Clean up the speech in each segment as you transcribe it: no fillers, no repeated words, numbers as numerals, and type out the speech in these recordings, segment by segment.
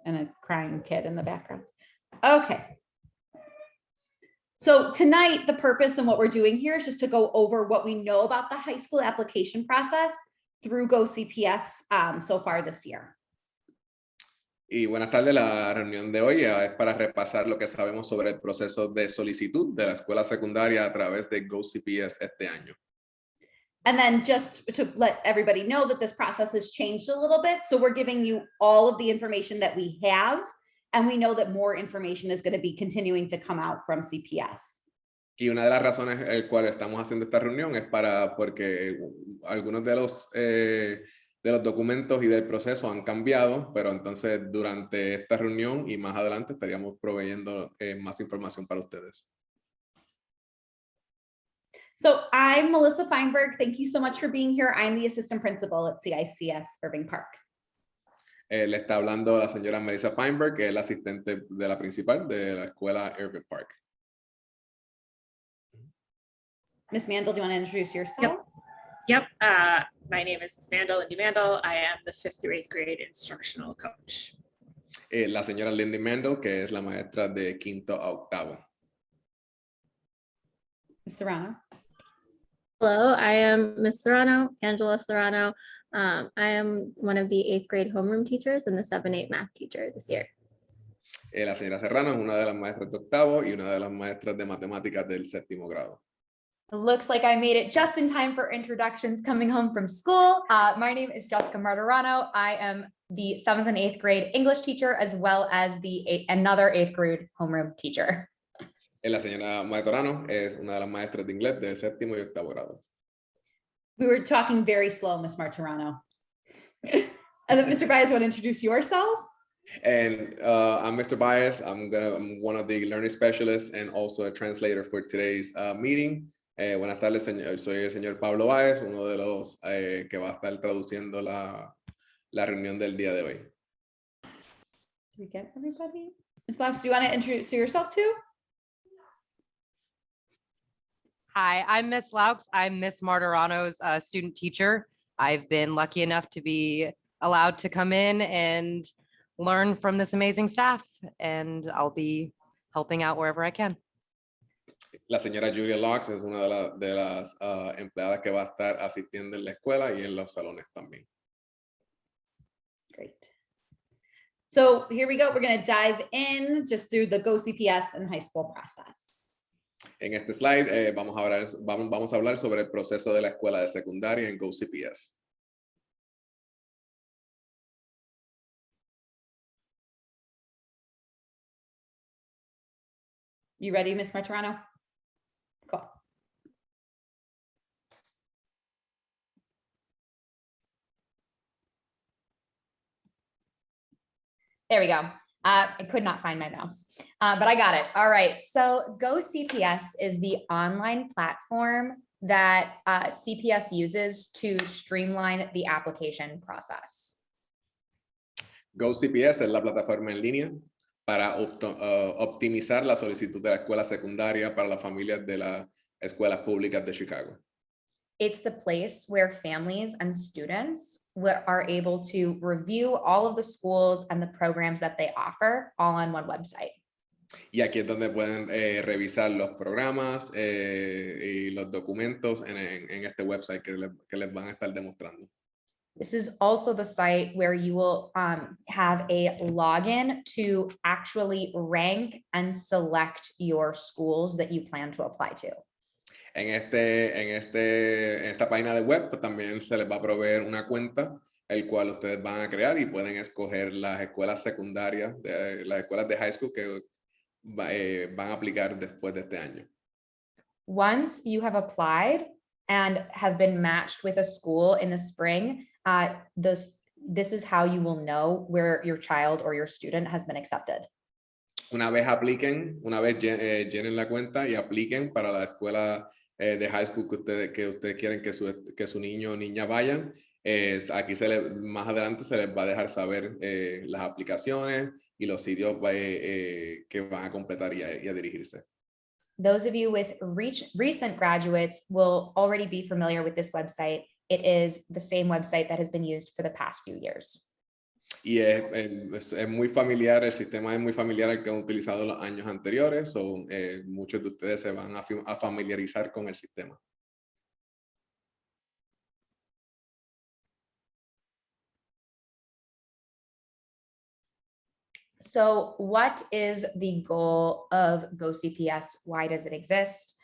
and a crying kid in the background. Okay. So tonight, the purpose and what we're doing here is just to go over what we know about the high school application process through GoCPS so far this year. Y buenas tardes, la reunión de hoy es para repasar lo que sabemos sobre el proceso de solicitud de la escuela secundaria a través de GoCPS este año. And then just to let everybody know that this process has changed a little bit. So we're giving you all of the information that we have, and we know that more information is going to be continuing to come out from CPS. Y una de las razones por el cual estamos haciendo esta reunión es porque algunos de los documentos y del proceso han cambiado, pero entonces durante esta reunión y más adelante estaríamos proveyendo más información para ustedes. So I'm Melissa Feinberg. Thank you so much for being here. I'm the assistant principal at CICS Irving Park. Le está hablando la señora Melissa Feinberg, que es la asistente de la principal de la escuela Irving Park. Ms. Mandel, do you want to introduce yourself? Yep. My name is Ms. Mandel, Lindy Mandel. I am the 5th through 8th grade instructional coach. La señora Lindy Mandel, que es la maestra de quinto a octavo. Ms. Serrano. Hello, I am Ms. Serrano, Angela Serrano. I am one of the 8th grade homeroom teachers and the 7-8 math teacher this year. La señora Serrano es una de las maestras de octavo y una de las maestras de matemáticas del 7º grado. It looks like I made it just in time for introductions coming home from school. My name is Jessica Martirano. I am the 7th and 8th grade English teacher, as well as another 8th grade homeroom teacher. La señora Martirano es una de las maestras de inglés del 7º y 8º grado. We were talking very slow, Ms. Martirano. And then Mr. Baez, want to introduce yourself? And I'm Mr. Baez. I'm one of the learning specialists and also a translator for today's meeting. Buenas tardes, señor. Soy el señor Pablo Baez, uno de los que va a estar traduciendo la reunión del día de hoy. Did we get everybody? Ms. Laux, do you want to introduce yourself too? Hi, I'm Miss Laux. I'm Miss Martirano's student teacher. I've been lucky enough to be allowed to come in and learn from this amazing staff, and I'll be helping out wherever I can. La señora Julia Laux es una de las empleadas que va a estar asistiendo en la escuela y en los salones también. Great. So here we go. We're going to dive in just through the GoCPS and high school process. En este slide vamos a hablar sobre el proceso de la escuela de secundaria en GoCPS. You ready, Ms. Martirano? Cool. There we go. I could not find my mouse, but I got it. All right. So GoCPS is the online platform that CPS uses to streamline the application process. GoCPS es la plataforma en línea para optimizar la solicitud de la escuela secundaria para las familias de las escuelas públicas de Chicago. It's the place where families and students are able to review all of the schools and the programs that they offer all on one website. Y aquí es donde pueden revisar los programas y los documentos en este website que les van a estar demostrando. This is also the site where you will have a login to actually rank and select your schools that you plan to apply to. En esta página de web pues, también se les va a proveer una cuenta, el cual ustedes van a crear y pueden escoger las escuelas secundarias, las escuelas de high school que van a aplicar después de este año. Once you have applied and have been matched with a school in the spring, this is how you will know where your child or your student has been accepted. Una vez llenen la cuenta y apliquen para la escuela de high school que ustedes quieren que su niño o niña vayan, aquí más adelante se les va a dejar saber las aplicaciones y los sitios que van a completar y a dirigirse. Those of you with recent graduates will already be familiar with this website. It is the same website that has been used for the past few years. Y es muy familiar, el sistema es muy familiar al que han utilizado los años anteriores, o muchos de ustedes se van a familiarizar con el sistema. So what is the goal of GoCPS? Why does it exist?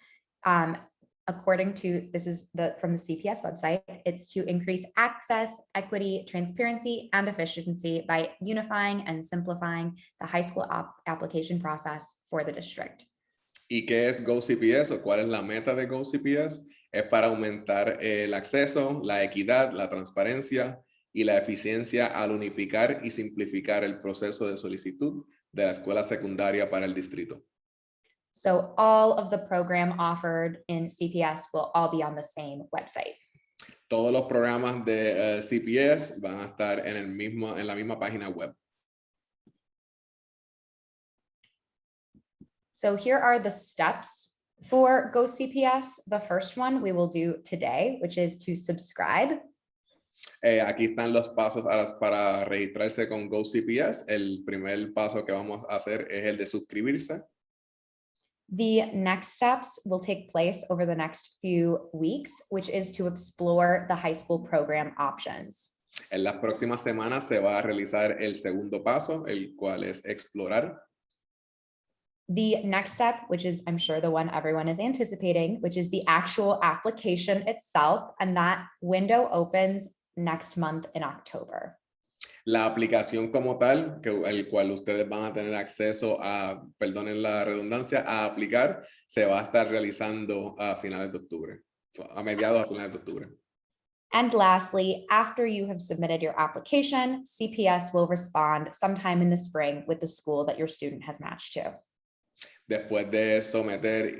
According to, this is from the CPS website, it's to increase access, equity, transparency, and efficiency by unifying and simplifying the high school application process for the district. ¿Y qué es GoCPS o cuál es la meta de GoCPS? Es para aumentar el acceso, la equidad, la transparencia y la eficiencia al unificar y simplificar el proceso de solicitud de la escuela secundaria para el distrito. So all of the program offered in CPS will all be on the same website. Todos los programas de CPS van a estar en la misma página web. So here are the steps for GoCPS. The first one we will do today, which is to subscribe. Aquí están los pasos para registrarse con GoCPS. El primer paso que vamos a hacer es el de suscribirse. The next steps will take place over the next few weeks, which is to explore the high school program options. En las próximas semanas se va a realizar el segundo paso, el cual es explorar. The next step, which is I'm sure the one everyone is anticipating, which is the actual application itself, and that window opens next month in October. La aplicación como tal, el cual ustedes van a tener acceso a, perdonen la redundancia, a aplicar, se va a estar realizando a finales de octubre, a mediados a finales de octubre. And lastly, after you have submitted your application, CPS will respond sometime in the spring with the school that your student has matched to. Después de someter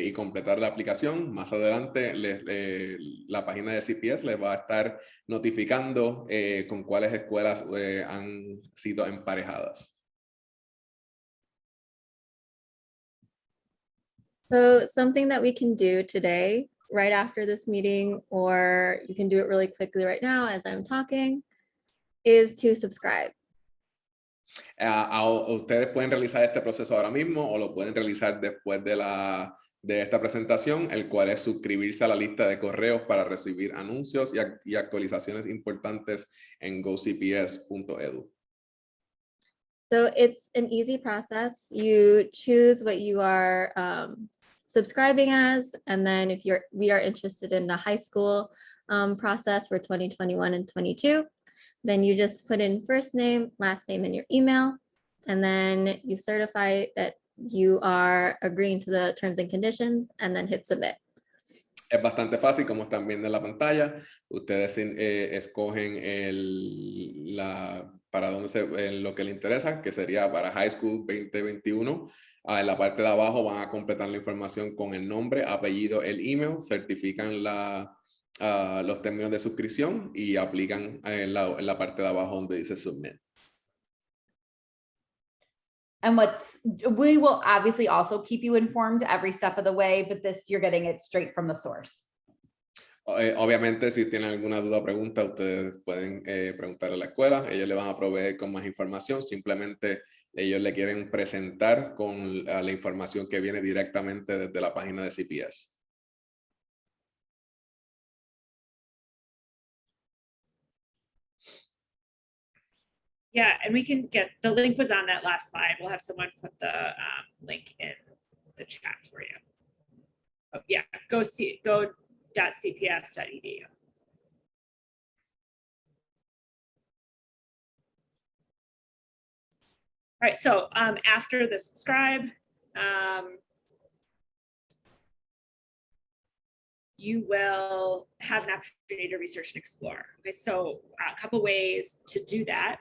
y completar la aplicación, más adelante la página de CPS les va a estar notificando con cuáles escuelas han sido emparejadas. So something that we can do today, right after this meeting, or you can do it really quickly right now as I'm talking, is to subscribe. Ustedes pueden realizar este proceso ahora mismo o lo pueden realizar después de esta presentación, el cual es suscribirse a la lista de correos para recibir anuncios y actualizaciones importantes en gocps.edu. So it's an easy process. You choose what you are subscribing as, and then if we are interested in the high school process for 2021 and 22, then you just put in first name, last name, and your email, and then you certify that you are agreeing to the terms and conditions, and then hit submit. Es bastante fácil, como están viendo en la pantalla. Ustedes escogen para dónde lo que les interesa, que sería para High School 2021. En la parte de abajo van a completar la información con el nombre, apellido, el email, certifican los términos de suscripción y aplican en la parte de abajo donde dice Submit. And we will obviously also keep you informed every step of the way, but this, you're getting it straight from the source. Obviamente, si tienen alguna duda o pregunta, ustedes pueden preguntar a la escuela. Ellos le van a proveer con más información. Simplemente ellos le quieren presentar con la información que viene directamente desde la página de CPS. Yeah, and we can get, the link was on that last slide. We'll have someone put the link in the chat for you. Oh, yeah, go.cps.edu. All right, so after the subscribe, you will have an opportunity to research and explore. Okay, so a couple ways to do that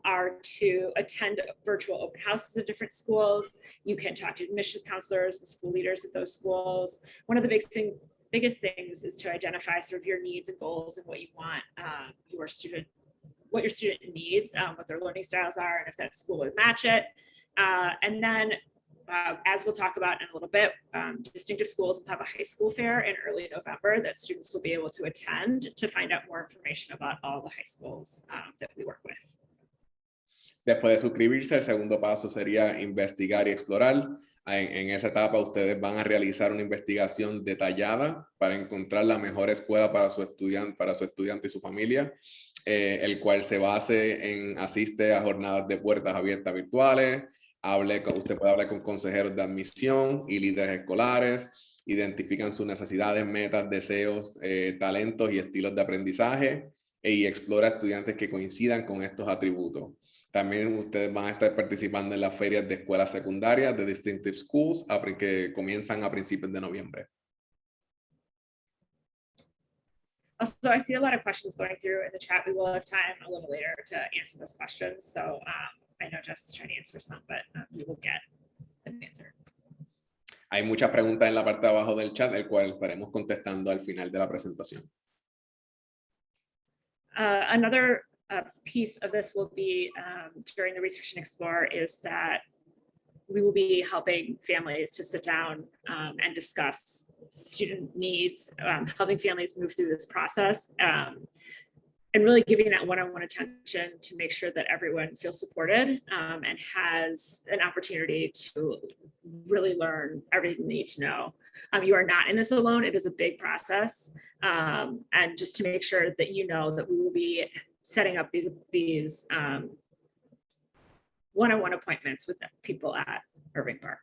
are to attend virtual open houses at different schools. You can talk to admissions counselors and school leaders at those schools. One of the biggest things is to identify sort of your needs and goals and what you want what your student needs, what their learning styles are, and if that school would match it. And then as we'll talk about in a little bit, distinctive schools will have a high school fair in early November that students will be able to attend to find out more information about all the high schools that we work with. Después de suscribirse, el segundo paso sería investigar y explorar. En esa etapa ustedes van a realizar una investigación detallada para encontrar la mejor escuela para su estudiante y su familia, el cual se base en asiste a jornadas de puertas abiertas virtuales, usted puede hablar con consejeros de admisión y líderes escolares, identifican sus necesidades, metas, deseos, talentos y estilos de aprendizaje y explora estudiantes que coincidan con estos atributos. También ustedes van a estar participando en las ferias de escuelas secundarias de Distinctive Schools que comienzan a principios de noviembre. Also, I see a lot of questions going through in the chat. We will have time a little later to answer those questions. So I know Jess is trying to answer some, but we will get an answer. Hay muchas preguntas en la parte de abajo del chat, el cual estaremos contestando al final de la presentación. Another piece of this will be during the Research and Explore is that we will be helping families to sit down and discuss student needs, helping families move through this process, and really giving that one-on-one attention to make sure that everyone feels supported and has an opportunity to really learn everything they need to know. You are not in this alone. It is a big process. And just to make sure that you know that we will be setting up these one-on-one appointments with people at Irving Park.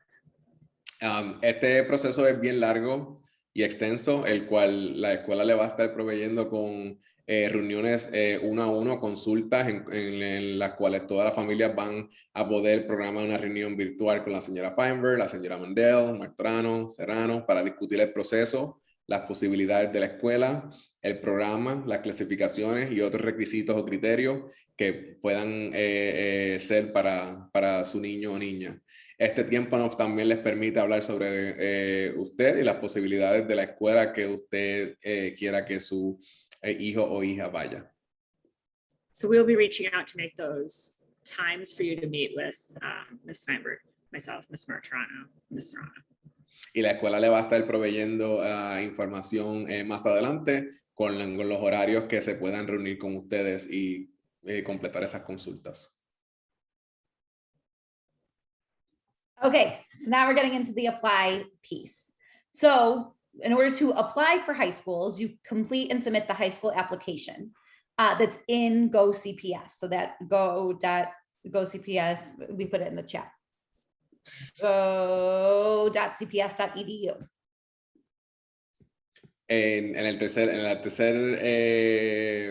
Este proceso es bien largo y extenso, el cual la escuela le va a estar proveyendo con reuniones uno a uno, consultas en las cuales todas las familias van a poder programar una reunión virtual con la señora Feinberg, la señora Mandel, Martorano, Serrano, para discutir el proceso, las posibilidades de la escuela, el programa, las clasificaciones y otros requisitos o criterios que puedan ser para su niño o niña. Este tiempo también les permite hablar sobre usted y las posibilidades de la escuela que usted quiera que su hijo o hija vaya. So we'll be reaching out to make those times for you to meet with Ms. Feinberg, myself, Ms. Martorano, Ms. Serrano. Y la escuela le va a estar proveyendo información más adelante con los horarios que se puedan reunir con ustedes y completar esas consultas. Okay, so now we're getting into the apply piece. So in order to apply for high schools, you complete and submit the high school application that's in GoCPS. So that go.gocps, we put it in the chat. Go.cps.edu. En el tercer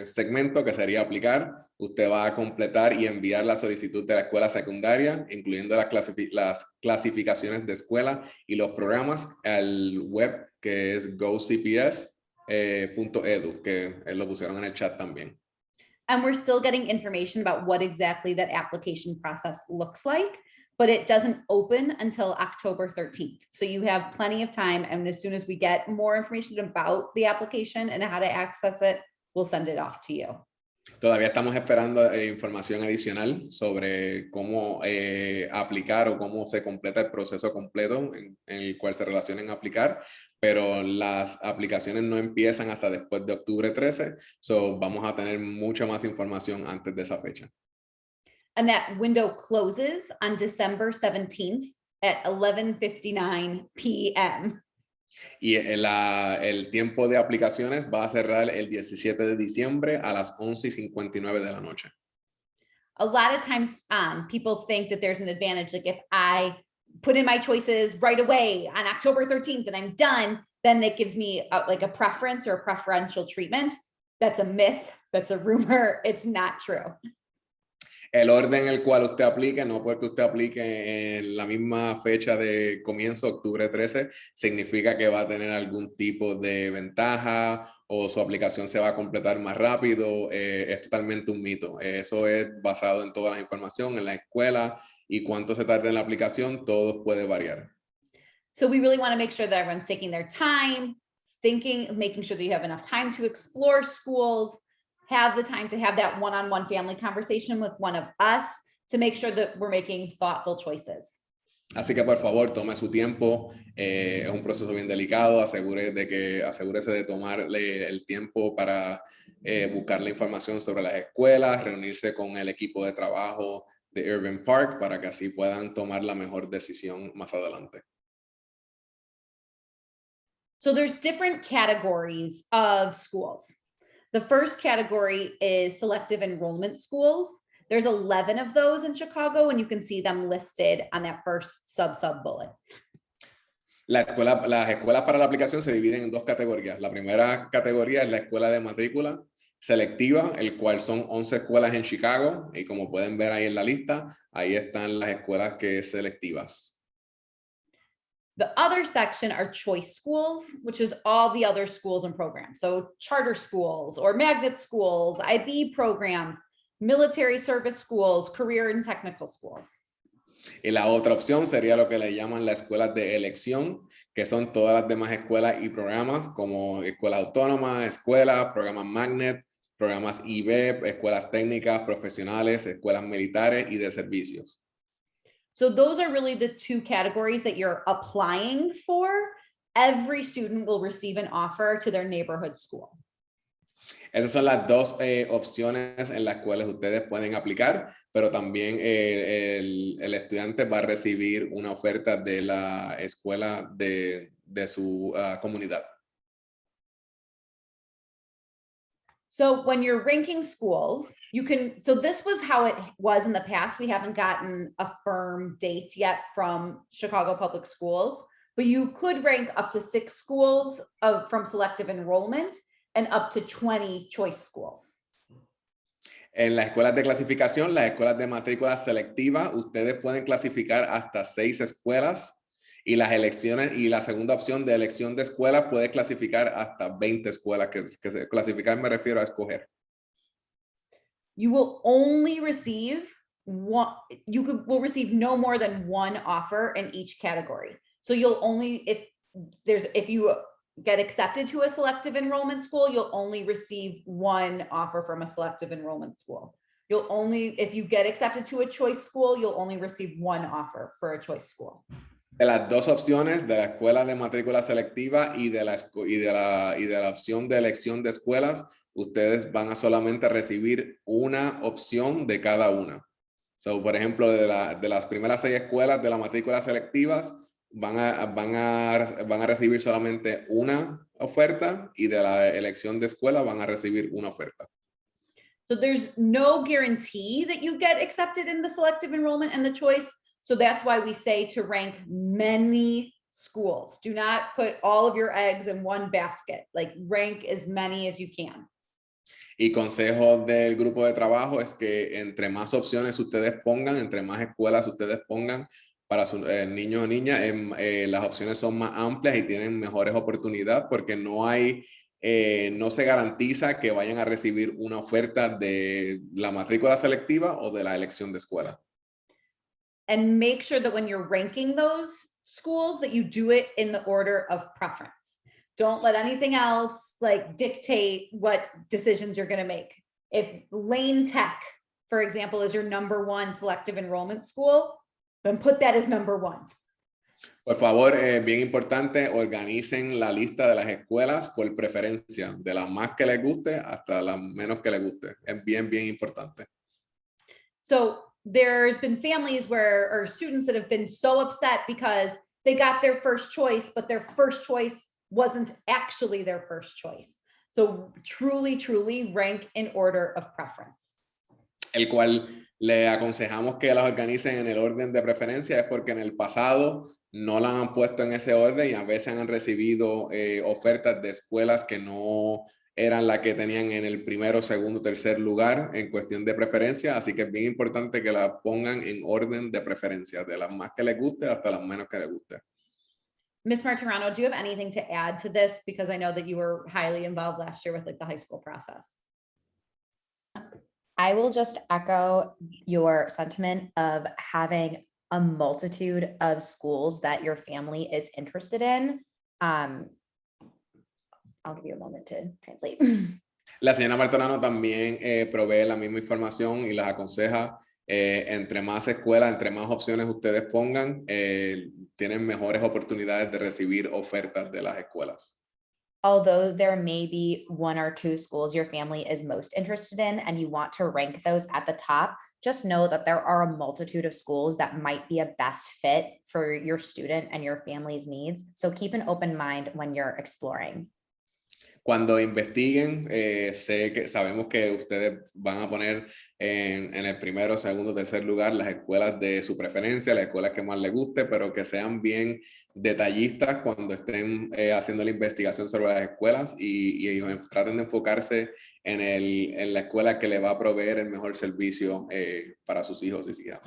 segmento, que sería aplicar, usted va a completar y enviar la solicitud de la escuela secundaria, incluyendo las clasificaciones de escuela y los programas al web que es gocps.edu, que lo pusieron en el chat también. And we're still getting information about what exactly that application process looks like, but it doesn't open until October 13th. So you have plenty of time. And as soon as we get more information about the application and how to access it, we'll send it off to you. Todavía estamos esperando información adicional sobre cómo aplicar o cómo se completa el proceso completo en el cual se relacionen a aplicar, pero las aplicaciones no empiezan hasta después de octubre 13, so vamos a tener mucha más información antes de esa fecha. And that window closes on December 17th at 11:59 p.m. Y el tiempo de aplicaciones va a cerrar el 17 de diciembre a las 11:59 de la noche. A lot of times people think that there's an advantage, like if I put in my choices right away on October 13th and I'm done, then that gives me like a preference or a preferential treatment. That's a myth, that's a rumor, it's not true. El orden en el cual usted aplique, no porque usted aplique en la misma fecha de comienzo, octubre 13, significa que va a tener algún tipo de ventaja o su aplicación se va a completar más rápido. Es totalmente un mito. Eso es basado en toda la información, en la escuela y cuánto se tarda en la aplicación, todo puede variar. So we really want to make sure that everyone's taking their time, making sure that you have enough time to explore schools, have the time to have that one-on-one family conversation with one of us to make sure that we're making thoughtful choices. Así que por favor, tome su tiempo. Es un proceso bien delicado. Asegúrese de tomarle el tiempo para buscar la información sobre las escuelas, reunirse con el equipo de trabajo de Irving Park para que así puedan tomar la mejor decisión más adelante. So there's different categories of schools. The first category is selective enrollment schools. There's 11 of those in Chicago, and you can see them listed on that first sub bullet. Las escuelas para la aplicación se dividen en dos categorías. La primera categoría es la escuela de matrícula selectiva, el cual son 11 escuelas en Chicago, y como pueden ver ahí en la lista, ahí están las escuelas que es selectivas. The other section are choice schools, which is all the other schools and programs. So charter schools or magnet schools, IB programs, military service schools, career and technical schools. Y la otra opción sería lo que le llaman las escuelas de elección, que son todas las demás escuelas y programas como escuelas autónomas, escuelas, programas magnet, programas IB, escuelas técnicas, profesionales, escuelas militares y de servicios. So those are really the two categories that you're applying for. Every student will receive an offer to their neighborhood school. Esas son las dos opciones en las cuales ustedes pueden aplicar, pero también el estudiante va a recibir una oferta de la escuela de su comunidad. So when you're ranking schools, you can, so this was how it was in the past. We haven't gotten a firm date yet from Chicago Public Schools, but you could rank up to 6 schools from selective enrollment and up to 20 choice schools. En las escuelas de clasificación, las escuelas de matrícula selectiva, ustedes pueden clasificar hasta 6 escuelas, y las elecciones y la segunda opción de elección de escuelas puede clasificar hasta 20 escuelas, que clasificar me refiero a escoger. You will only receive one, will receive no more than one offer in each category. So you'll only, if you get accepted to a selective enrollment school, you'll only receive one offer from a selective enrollment school. You'll only, if you get accepted to a choice school, you'll only receive one offer for a choice school. De las dos opciones, de la escuela de matrícula selectiva y de la opción de elección de escuelas, ustedes van a solamente recibir una opción de cada una. So, por ejemplo, de las primeras 6 escuelas de la matrícula selectivas, van a recibir solamente una oferta, y de la elección de escuela van a recibir una oferta. So there's no guarantee that you get accepted in the selective enrollment and the choice. So that's why we say to rank many schools. Do not put all of your eggs in one basket. Like, rank as many as you can. Y consejo del grupo de trabajo es que entre más opciones ustedes pongan, entre más escuelas ustedes pongan para sus niños o niñas, las opciones son más amplias y tienen mejores oportunidades, porque no se garantiza que vayan a recibir una oferta de la matrícula selectiva o de la elección de escuela. And make sure that when you're ranking those schools, that you do it in the order of preference. Don't let anything else like dictate what decisions you're going to make. If Lane Tech, for example, is your #1 selective enrollment school, then put that as #1. Por favor, bien importante, organicen la lista de las escuelas por preferencia, de las más que les guste hasta las menos que les guste. Es bien, bien importante. So there's been families or students that have been so upset because they got their first choice, but their first choice wasn't actually their first choice. So truly, truly rank in order of preference. El cual le aconsejamos que las organicen en el orden de preferencia, es porque en el pasado no las han puesto en ese orden y a veces han recibido ofertas de escuelas que no eran la que tenían en el primero, segundo, tercer lugar en cuestión de preferencia. Así que es bien importante que la pongan en orden de preferencia, de las más que les guste hasta las menos que les guste. Ms. Martirano, do you have anything to add to this? Because I know that you were highly involved last year with like the high school process. I will just echo your sentiment of having a multitude of schools that your family is interested in. I'll give you a moment to translate. La señora Martorano también provee la misma información y las aconseja, entre más escuelas, entre más opciones ustedes pongan, tienen mejores oportunidades de recibir ofertas de las escuelas. Although there may be one or two schools your family is most interested in and you want to rank those at the top, just know that there are a multitude of schools that might be a best fit for your student and your family's needs. So keep an open mind when you're exploring. Cuando investiguen, sabemos que ustedes van a poner en el primero, segundo, tercer lugar las escuelas de su preferencia, las escuelas que más les guste, pero que sean bien detallistas cuando estén haciendo la investigación sobre las escuelas y traten de enfocarse en la escuela que le va a proveer el mejor servicio para sus hijos y hijas.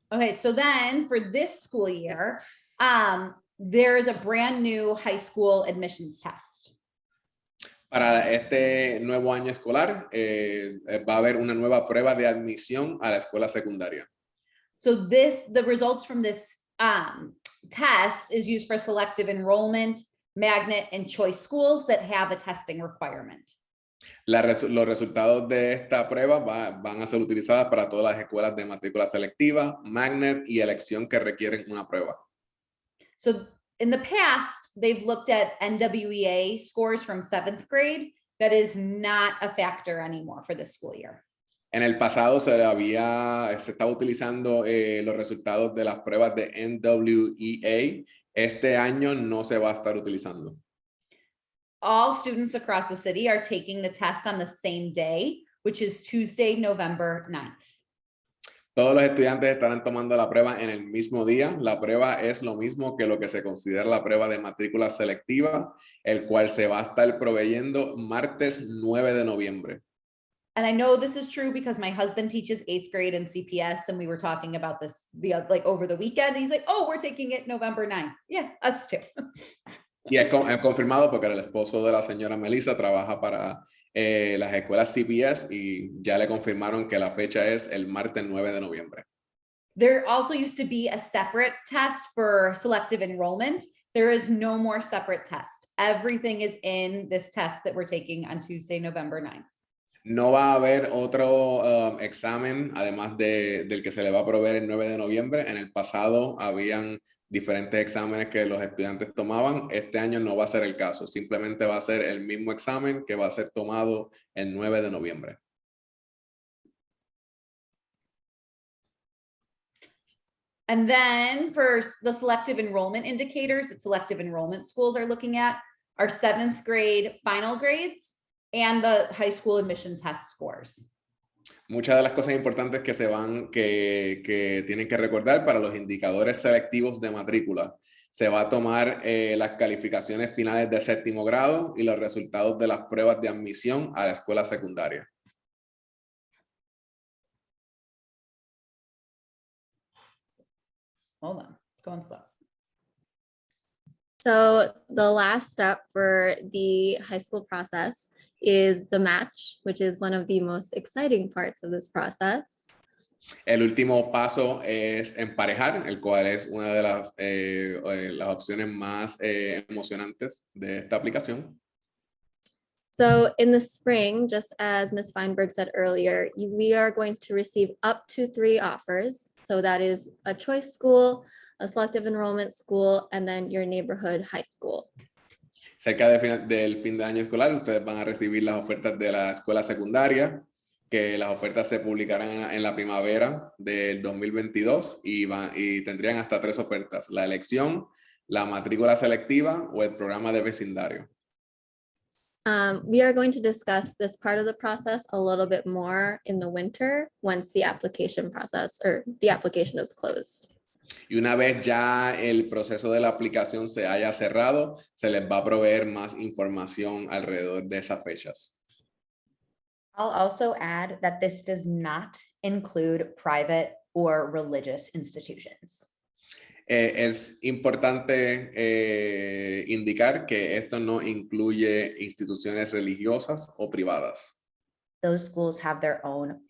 Okay, so then for this school year, there is a brand new high school admissions test. Para este nuevo año escolar, va a haber una nueva prueba de admisión a la escuela secundaria. So the results from this test is used for selective enrollment, magnet, and choice schools that have a testing requirement. Los resultados de esta prueba van a ser utilizadas para todas las escuelas de matrícula selectiva, magnet y elección que requieren una prueba. So in the past, they've looked at NWEA scores from 7th grade. That is not a factor anymore for this school year. En el pasado se estaba utilizando los resultados de las pruebas de NWEA. Este año no se va a estar utilizando. All students across the city are taking the test on the same day, which is Tuesday, November 9th. Todos los estudiantes estarán tomando la prueba en el mismo día. La prueba es lo mismo que lo que se considera la prueba de matrícula selectiva, el cual se va a estar proveyendo martes 9 de noviembre. And I know this is true because my husband teaches 8th grade in CPS, and we were talking about this over the weekend. He's like, "Oh, we're taking it November 9th." Yeah, us too. Y es confirmado porque el esposo de la señora Melissa trabaja para las escuelas CPS y ya le confirmaron que la fecha es el martes 9 de noviembre. There also used to be a separate test for selective enrollment. There is no more separate test. Everything is in this test that we're taking on Tuesday, November 9th. No va a haber otro examen, además del que se le va a proveer el 9 de noviembre. En el pasado habían diferentes exámenes que los estudiantes tomaban. Este año no va a ser el caso. Simplemente va a ser el mismo examen que va a ser tomado el 9 de noviembre. And then for the selective enrollment indicators that selective enrollment schools are looking at are 7th grade final grades and the high school admission test scores. Muchas de las cosas importantes que tienen que recordar para los indicadores selectivos de matrícula. Se va a tomar las calificaciones finales de 7º grado y los resultados de las pruebas de admisión a la escuela secundaria. Hold on, going slow. So the last step for the high school process is the match, which is one of the most exciting parts of this process. El último paso es emparejar, el cual es una de las opciones más emocionantes de esta aplicación. So in the spring, just as Ms. Feinberg said earlier, we are going to receive up to 3 offers. So that is a choice school, a selective enrollment school, and then your neighborhood high school. Cerca del fin de año escolar, ustedes van a recibir las ofertas de la escuela secundaria, que las ofertas se publicarán en la primavera del 2022 y tendrían hasta 3 ofertas: la elección, la matrícula selectiva o el programa de vecindario. We are going to discuss this part of the process a little bit more in the winter once the application process or the application is closed. Y una vez ya el proceso de la aplicación se haya cerrado, se les va a proveer más información alrededor de esas fechas. I'll also add that this does not include private or religious institutions. Es importante indicar que esto no incluye instituciones religiosas o privadas. Those schools have their own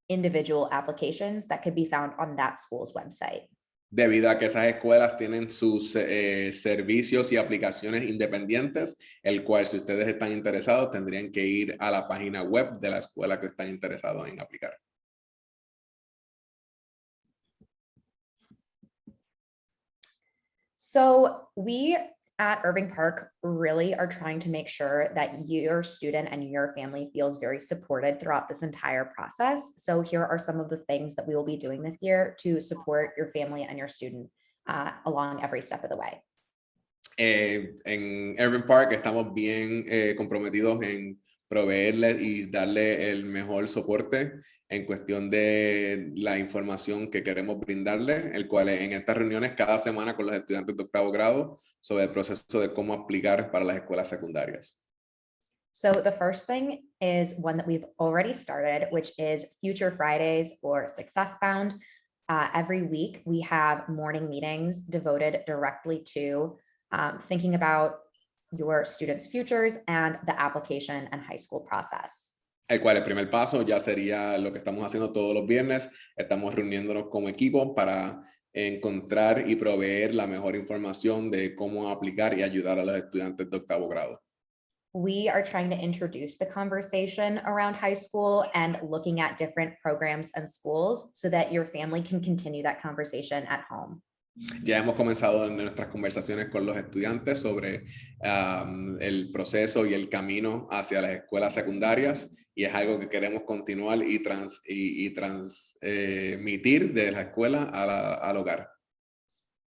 individual applications that could be found on that school's website. Debido a que esas escuelas tienen sus servicios y aplicaciones independientes, el cual, si ustedes están interesados, tendrían que ir a la página web de la escuela que están interesados en aplicar. So we at Irving Park really are trying to make sure that your student and your family feels very supported throughout this entire process. So here are some of the things that we will be doing this year to support your family and your student along every step of the way. En Irving Park estamos bien comprometidos en proveerles y darle el mejor soporte en cuestión de la información que queremos brindarles, el cual en estas reuniones cada semana con los estudiantes de octavo grado sobre el proceso de cómo aplicar para las escuelas secundarias. So the first thing is one that we've already started, which is Future Fridays or Success Bound. Every week we have morning meetings devoted directly to thinking about your students' futures and the application and high school process. El cual el primer paso ya sería lo que estamos haciendo todos los viernes. Estamos reuniéndonos como equipo para encontrar y proveer la mejor información de cómo aplicar y ayudar a los estudiantes de octavo grado. We are trying to introduce the conversation around high school and looking at different programs and schools so that your family can continue that conversation at home. Ya hemos comenzado en nuestras conversaciones con los estudiantes sobre el proceso y el camino hacia las escuelas secundarias y es algo que queremos continuar y transmitir de la escuela al hogar.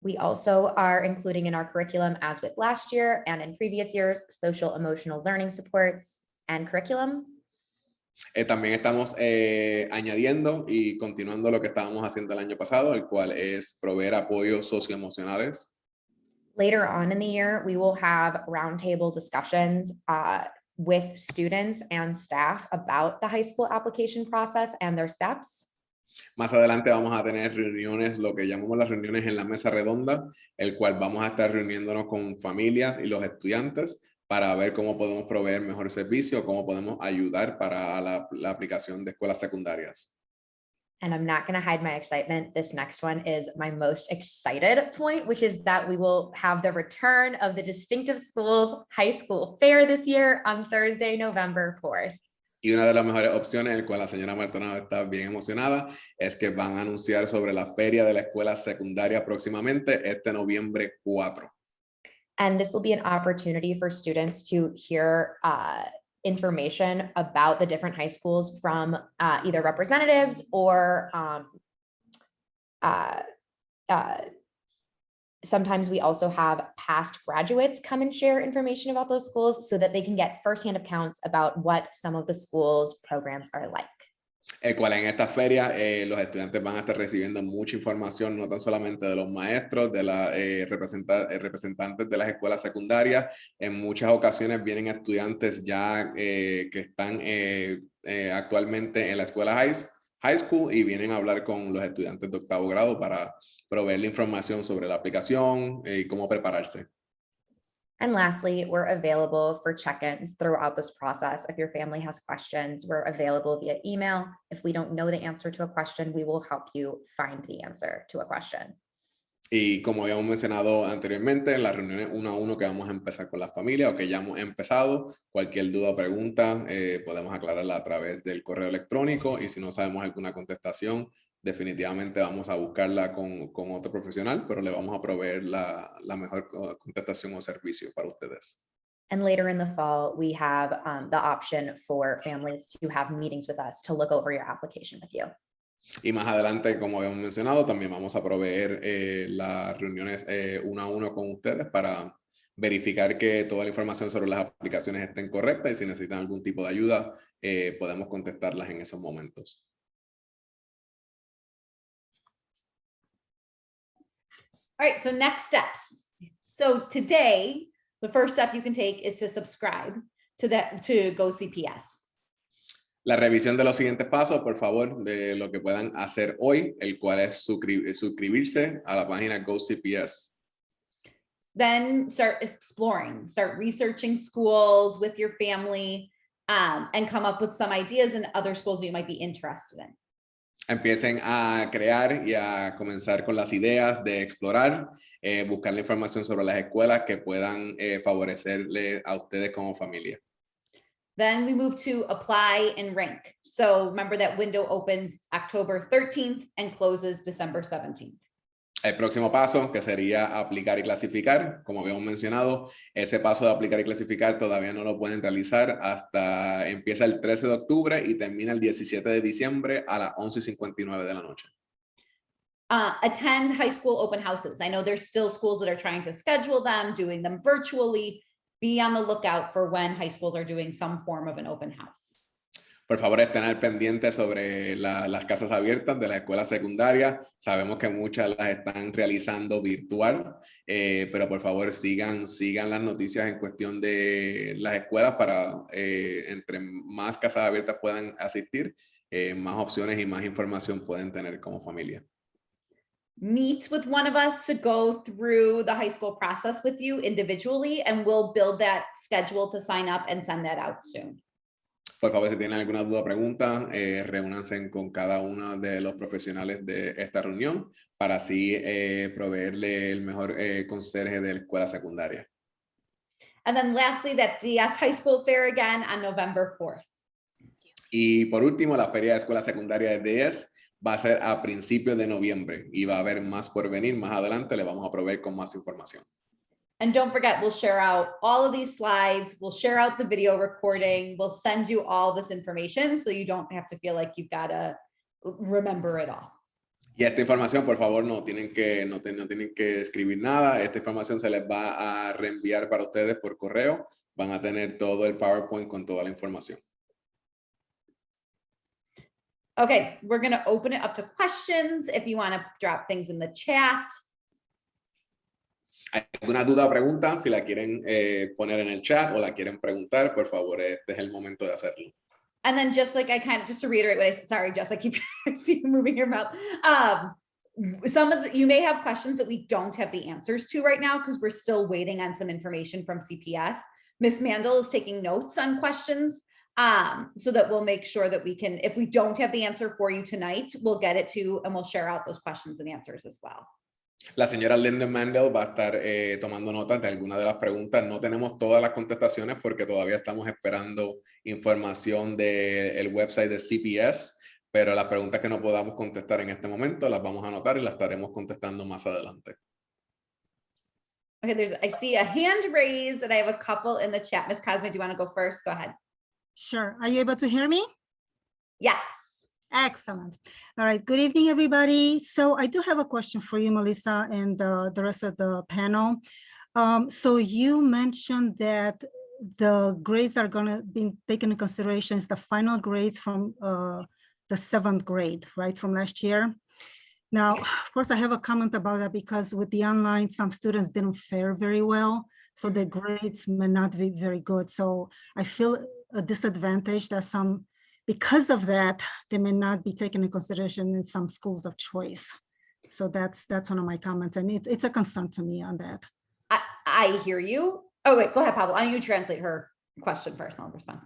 We also are including in our curriculum, as with last year and in previous years, social emotional learning supports and curriculum. También estamos añadiendo y continuando lo que estábamos haciendo el año pasado, el cual es proveer apoyos socioemocionales. Later on in the year, we will have roundtable discussions with students and staff about the high school application process and their steps. Más adelante vamos a tener reuniones, lo que llamamos las reuniones en la mesa redonda, el cual vamos a estar reuniéndonos con familias y los estudiantes para ver cómo podemos proveer mejor servicio, cómo podemos ayudar para la aplicación de escuelas secundarias. And I'm not going to hide my excitement. This next one is my most excited point, which is that we will have the return of the Distinctive Schools High School Fair this year on Thursday, November 4th. Y una de las mejores opciones, el cual la señora Martonado está bien emocionada, es que van a anunciar sobre la feria de la escuela secundaria próximamente, este noviembre 4. And this will be an opportunity for students to hear information about the different high schools from either representatives or sometimes we also have past graduates come and share information about those schools so that they can get firsthand accounts about what some of the schools' programs are like. El cual en esta feria los estudiantes van a estar recibiendo mucha información, no tan solamente de los maestros, de los representantes de las escuelas secundarias. En muchas ocasiones vienen estudiantes ya que están actualmente en la escuela high school y vienen a hablar con los estudiantes de octavo grado para proveerle información sobre la aplicación y cómo prepararse. And lastly, we're available for check-ins throughout this process. If your family has questions, we're available via email. If we don't know the answer to a question, we will help you find the answer to a question. Y como habíamos mencionado anteriormente, en las reuniones 1 a 1 que vamos a empezar con las familias o que ya hemos empezado, cualquier duda o pregunta podemos aclararla a través del correo electrónico y si no sabemos alguna contestación, definitivamente vamos a buscarla con otro profesional, pero le vamos a proveer la mejor contestación o servicio para ustedes. And later in the fall, we have the option for families to have meetings with us to look over your application with you. Y más adelante, como habíamos mencionado, también vamos a proveer las reuniones 1 a 1 con ustedes para verificar que toda la información sobre las aplicaciones estén correctas y si necesitan algún tipo de ayuda, podemos contestarlas en esos momentos. All right, so next steps. So today, the first step you can take is to subscribe to GoCPS. La revisión de los siguientes pasos, por favor, de lo que puedan hacer hoy, el cual es suscribirse a la página GoCPS. Then start exploring, start researching schools with your family and come up with some ideas and other schools you might be interested in. Empiecen a crear y a comenzar con las ideas de explorar, buscar la información sobre las escuelas que puedan favorecerle a ustedes como familia. Then we move to apply and rank. So remember that window opens October 13th and closes December 17th. El próximo paso, que sería aplicar y clasificar, como habíamos mencionado, ese paso de aplicar y clasificar todavía no lo pueden realizar hasta empieza el 13 de octubre y termina el 17 de diciembre a las 11:59 de la noche. Attend high school open houses. I know there's still schools that are trying to schedule them, doing them virtually. Be on the lookout for when high schools are doing some form of an open house. Por favor, estén al pendiente sobre las casas abiertas de la escuela secundaria. Sabemos que muchas las están realizando virtual, pero por favor sigan las noticias en cuestión de las escuelas para entre más casas abiertas puedan asistir, más opciones y más información pueden tener como familia. Meet with one of us to go through the high school process with you individually, and we'll build that schedule to sign up and send that out soon. Por favor, si tienen alguna duda o pregunta, reúnanse con cada uno de los profesionales de esta reunión para así proveerle el mejor conserje de la escuela secundaria. And then lastly, that DS High School Fair again on November 4th. Y por último, la feria de escuela secundaria de DS va a ser a principios de noviembre y va a haber más por venir. Más adelante le vamos a proveer con más información. And don't forget, we'll share out all of these slides. We'll share out the video recording. We'll send you all this information so you don't have to feel like you've got to remember it all. Y esta información, por favor, no tienen que escribir nada. Esta información se les va a reenviar para ustedes por correo. Van a tener todo el PowerPoint con toda la información. Okay, we're going to open it up to questions. If you want to drop things in the chat. ¿Hay alguna duda o pregunta? Si la quieren poner en el chat o la quieren preguntar, por favor, este es el momento de hacerlo. And then just like just to reiterate what I said, sorry, Jess, I keep see you moving your mouth. You may have questions that we don't have the answers to right now because we're still waiting on some information from CPS. Ms. Mandel is taking notes on questions so that we'll make sure that we can, if we don't have the answer for you tonight, we'll get it to and we'll share out those questions and answers as well. La señora Linda Mandel va a estar tomando notas de algunas de las preguntas. No tenemos todas las contestaciones porque todavía estamos esperando información del website de CPS, pero las preguntas que no podamos contestar en este momento las vamos a anotar y las estaremos contestando más adelante. Okay, I see a hand raised and I have a couple in the chat. Ms. Cosme, do you want to go first? Go ahead. Sure. Are you able to hear me? Yes. Excellent. All right. Good evening, everybody. So I do have a question for you, Melissa, and the rest of the panel. So you mentioned that the grades that are going to be taken into consideration is the final grades from the 7th grade, right, from last year. Now, of course, I have a comment about that because with the online, some students didn't fare very well. So the grades may not be very good. So I feel a disadvantage that some, because of that, they may not be taken into consideration in some schools of choice. So that's one of my comments. And it's a concern to me on that. I hear you. Oh, wait, go ahead, Pablo. Why don't you translate her question first and I'll respond.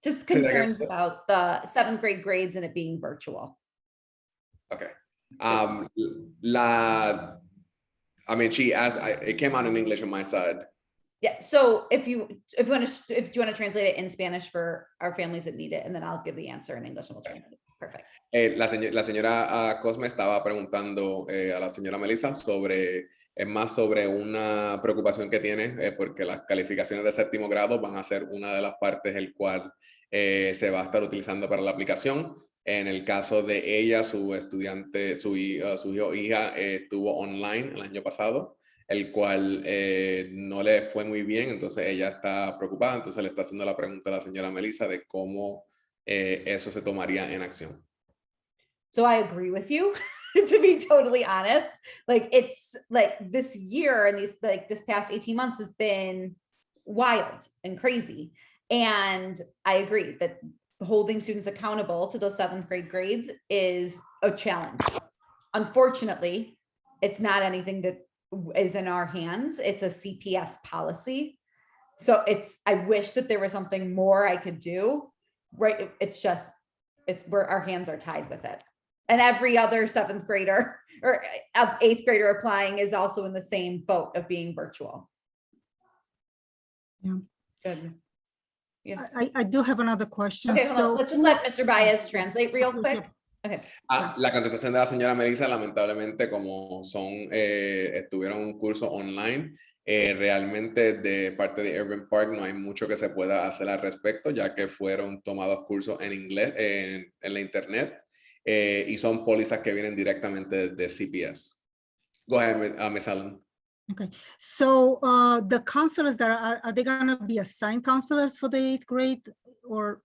Just concerns about the 7th grade grades and it being virtual. Okay. I mean, it came out in English on my side. Yeah. So if you want to translate it in Spanish for our families that need it, and then I'll give the answer in English and we'll translate it. Perfect. La señora Cosme estaba preguntando a la señora Melissa más sobre una preocupación que tiene porque las calificaciones de 7º grado van a ser una de las partes el cual se va a estar utilizando para la aplicación. En el caso de ella, su estudiante, su hijo o hija estuvo online el año pasado, el cual no le fue muy bien, entonces ella está preocupada, entonces le está haciendo la pregunta a la señora Melissa de cómo eso se tomaría en acción. So I agree with you, to be totally honest. Like it's like this year and this past 18 months has been wild and crazy. And I agree that holding students accountable to those 7th grade grades is a challenge. Unfortunately, it's not anything that is in our hands. It's a CPS policy. So I wish that there was something more I could do, right? It's where our hands are tied with it. And every other 7th grader or 8th grader applying is also in the same boat of being virtual. Yeah. Good. Yeah. I do have another question. Okay, hold on. Let's just let Mr. Baez translate real quick. Okay. La contestación de la señora Melissa, lamentablemente, como estuvieron en un curso online, realmente de parte de Irving Park no hay mucho que se pueda hacer al respecto, ya que fueron tomados cursos en inglés en la internet y son pólizas que vienen directamente de CPS. Go ahead, Ms. Allen. Okay, so the counselors that are they gonna be assigned counselors for the 8th grade or?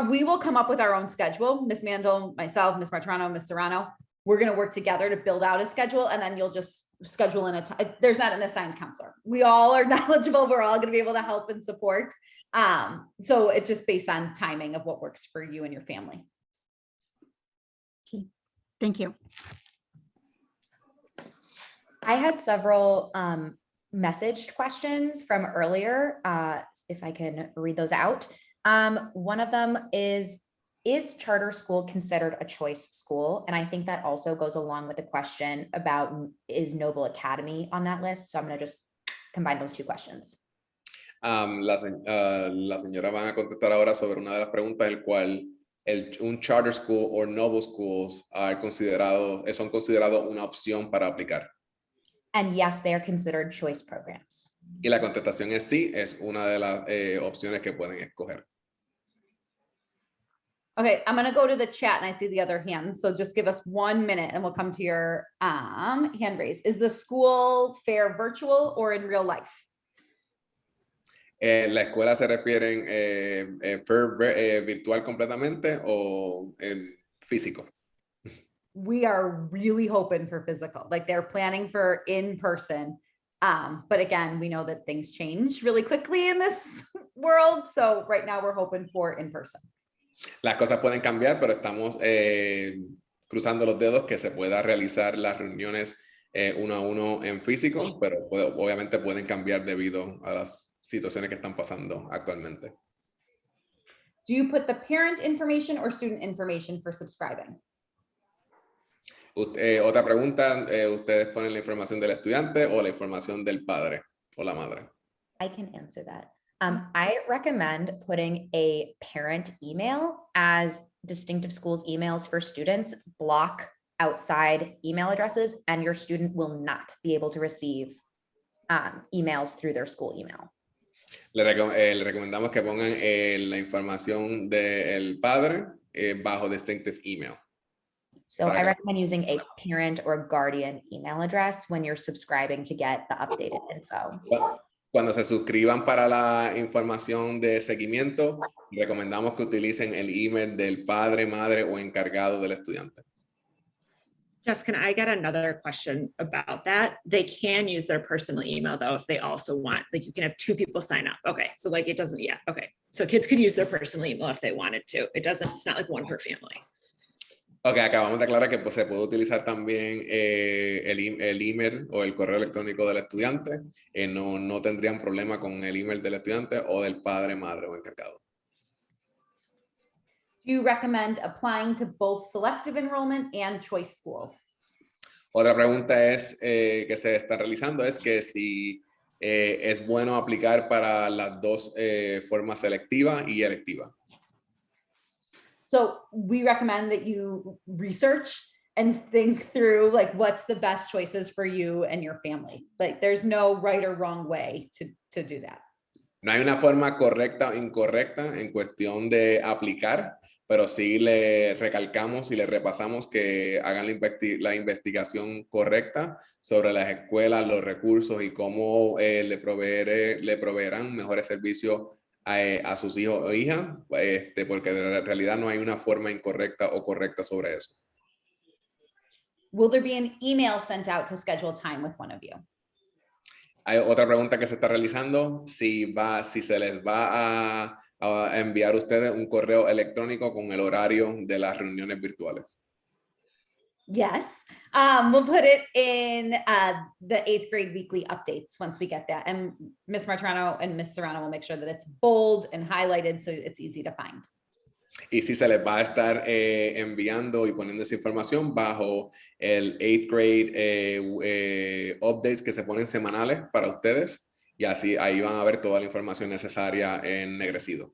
We will come up with our own schedule. Ms. Mandel, myself, Ms. Martorano, Ms. Serrano. We're going to work together to build out a schedule, and then you'll just schedule in there's not an assigned counselor. We all are knowledgeable. We're all going to be able to help and support. So it's just based on timing of what works for you and your family. Okay. Thank you. I had several messaged questions from earlier, if I can read those out. One of them is charter school considered a choice school? And I think that also goes along with the question about, is Noble Academy on that list? So I'm going to just combine those two questions. La señora van a contestar ahora sobre una de las preguntas, el cual un charter school o Noble schools son considerados una opción para aplicar. And yes, they are considered choice programs. Y la contestación es sí, es una de las opciones que pueden escoger. Okay, I'm going to go to the chat and I see the other hand. So just give us 1 minute and we'll come to your hand raise. Is the school fair virtual or in real life? ¿La escuela se refieren virtual completamente o en físico? We are really hoping for physical, like they're planning for in person. But again, we know that things change really quickly in this world. So right now we're hoping for in person. Las cosas pueden cambiar, pero estamos cruzando los dedos que se pueda realizar las reuniones uno a uno en físico, pero obviamente pueden cambiar debido a las situaciones que están pasando actualmente. Do you put the parent information or student information for subscribing? Otra pregunta, ¿ustedes ponen la información del estudiante o la información del padre o la madre? I can answer that. I recommend putting a parent email as Distinctive Schools emails for students block outside email addresses, and your student will not be able to receive emails through their school email. Le recomendamos que pongan la información del padre bajo Distinctive Email. So I recommend using a parent or guardian email address when you're subscribing to get the updated info. Cuando se suscriban para la información de seguimiento, recomendamos que utilicen el email del padre, madre o encargado del estudiante. Jessica, I got another question about that. They can use their personal email though if they also want. Like you can have 2 people sign up. Okay, so like it doesn't yet. Okay, so kids could use their personal email if they wanted to. It's not like one per family. Ok, acabamos de aclarar que pues, se puede utilizar también el email o el correo electrónico del estudiante. No tendrían problema con el email del estudiante o del padre, madre o encargado. Do you recommend applying to both selective enrollment and choice schools? Otra pregunta es que se está realizando es que si es bueno aplicar para las dos formas selectiva y electiva. So we recommend that you research and think through like what's the best choices for you and your family. Like there's no right or wrong way to do that. No hay una forma correcta o incorrecta en cuestión de aplicar, pero sí le recalcamos y le repasamos que hagan la investigación correcta sobre las escuelas, los recursos y cómo le proveerán mejores servicios a sus hijos o hijas, porque en realidad no hay una forma incorrecta o correcta sobre eso. Will there be an email sent out to schedule time with one of you? Hay otra pregunta que se está realizando, si se les va a enviar a ustedes un correo electrónico con el horario de las reuniones virtuales. Yes, we'll put it in the 8th grade weekly updates once we get that. And Ms. Martorano and Ms. Serrano will make sure that it's bold and highlighted so it's easy to find. Y si se les va a estar enviando y poniendo esa información bajo el 8th grade updates que se ponen semanales para ustedes. Y así ahí van a ver toda la información necesaria en ennegrecido.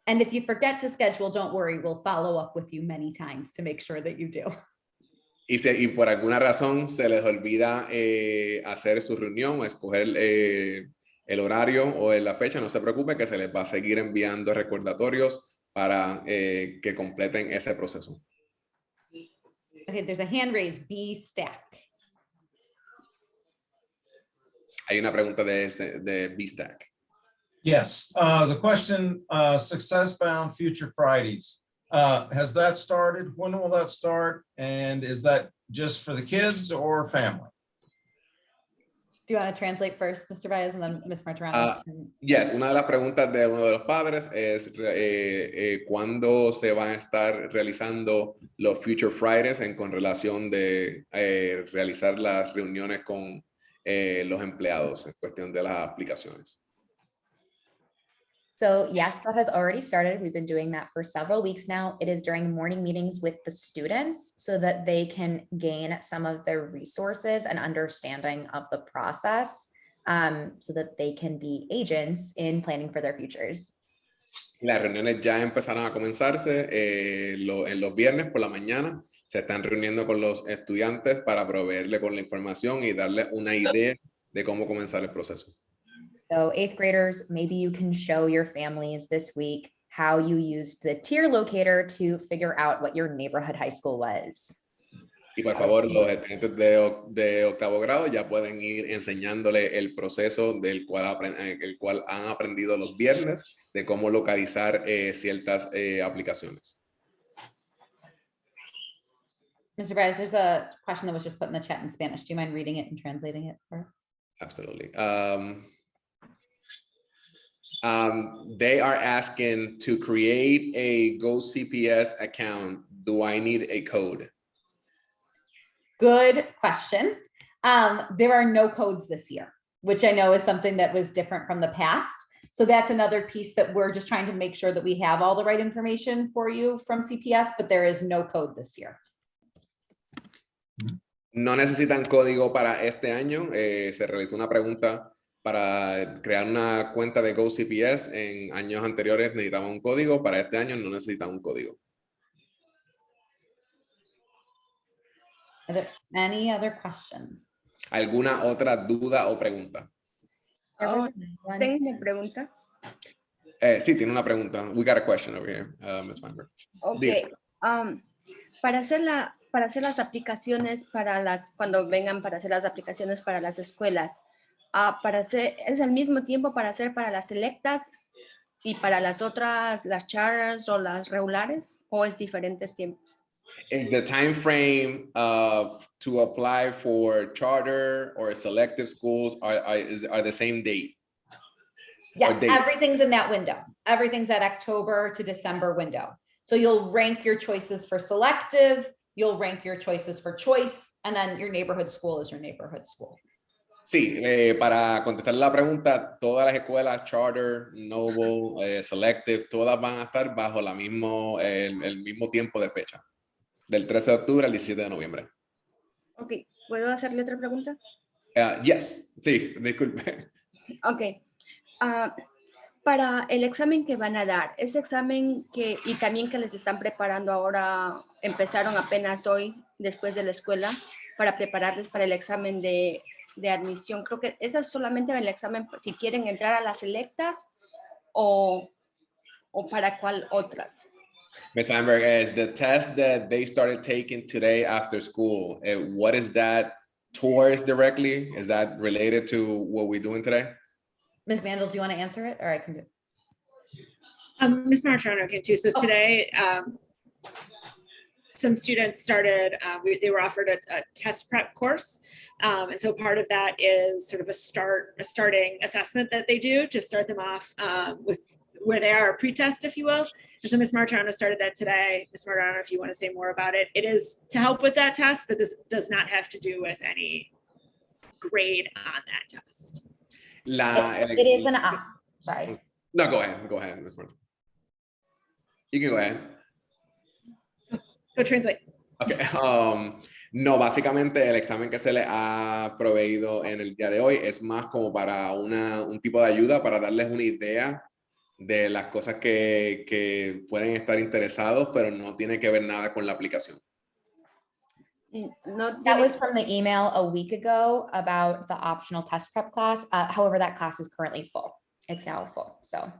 And if you forget to schedule, don't worry, we'll follow up with you many times to make sure that you do. Y por alguna razón se les olvida hacer su reunión o escoger el horario o la fecha, no se preocupe que se les va a seguir enviando recordatorios para que completen ese proceso. Okay, there's a hand raised, B stack. Hay una pregunta de BStack. Yes, the question, Success Bound Future Fridays. Has that started? When will that start? And is that just for the kids or family? Do you want to translate first, Mr. Baez, and then Ms. Martirano? Yes, una de las preguntas de uno de los padres es cuándo se van a estar realizando los Future Fridays con relación de realizar las reuniones con los empleados en cuestión de las aplicaciones. So yes, that has already started. We've been doing that for several weeks now. It is during morning meetings with the students so that they can gain some of their resources and understanding of the process so that they can be agents in planning for their futures. Las reuniones ya empezaron a comenzarse en los viernes por la mañana. Se están reuniendo con los estudiantes para proveerle con la información y darle una idea de cómo comenzar el proceso. So 8th graders, maybe you can show your families this week how you used the tier locator to figure out what your neighborhood high school was. Y por favor, los estudiantes de octavo grado ya pueden ir enseñándole el proceso el cual han aprendido los viernes de cómo localizar ciertas aplicaciones. Mr. Baez, there's a question that was just put in the chat in Spanish. Do you mind reading it and translating it? Absolutely. They are asking to create a GoCPS account. Do I need a code? Good question. There are no codes this year, which I know is something that was different from the past. So that's another piece that we're just trying to make sure that we have all the right information for you from CPS, but there is no code this year. No necesitan código para este año. Se realizó una pregunta para crear una cuenta de GoCPS. En años anteriores necesitaba un código. Para este año no necesita un código. Are there any other questions? ¿Alguna otra duda o pregunta? Tengo una pregunta. Sí, tiene una pregunta. We got a question over here, Ms. Weinberg. Ok. Para hacer las aplicaciones cuando vengan para hacer las aplicaciones para las escuelas, ¿es el mismo tiempo para hacer para las selectas y para las otras, las charters o las regulares, o es diferentes tiempos? Is the time frame to apply for charter or selective schools are the same date? Yeah, everything's in that window. Everything's at October to December window. So you'll rank your choices for selective, you'll rank your choices for choice, and then your neighborhood school is your neighborhood school. Sí, para contestar la pregunta, todas las escuelas, charter, noble, selective, todas van a estar bajo el mismo tiempo de fecha, del 13 de octubre al 17 de noviembre. Ok, ¿puedo hacerle otra pregunta? Yes, sí, disculpe. Ok. Para el examen que van a dar, ese examen y también que les están preparando ahora, empezaron apenas hoy, después de la escuela, para prepararles para el examen de admisión. Creo que eso es solamente el examen si quieren entrar a las selectas o para cuál otras. Ms. Weinberg, is the test that they started taking today after school, what is that towards directly? Is that related to what we're doing today? Ms. Vandal, do you want to answer it, or I can do it? Ms. Martirano can too. So today, some students started, they were offered a test prep course. And so part of that is sort of a starting assessment that they do to start them off with where they are, a pretest, if you will. And so Ms. Martirano started that today. Ms. Martirano, if you want to say more about it, it is to help with that test, but this does not have to do with any grade on that test. It is an sorry. No, go ahead, Ms. Martin. You can go ahead. Go translate. Okay. No, básicamente el examen que se le ha proveído en el día de hoy es más como para un tipo de ayuda para darles una idea de las cosas que pueden estar interesados, pero no tiene que ver nada con la aplicación. No That tiene- was from the email a week ago about the optional test prep class. However, that class is currently full. It's now full. So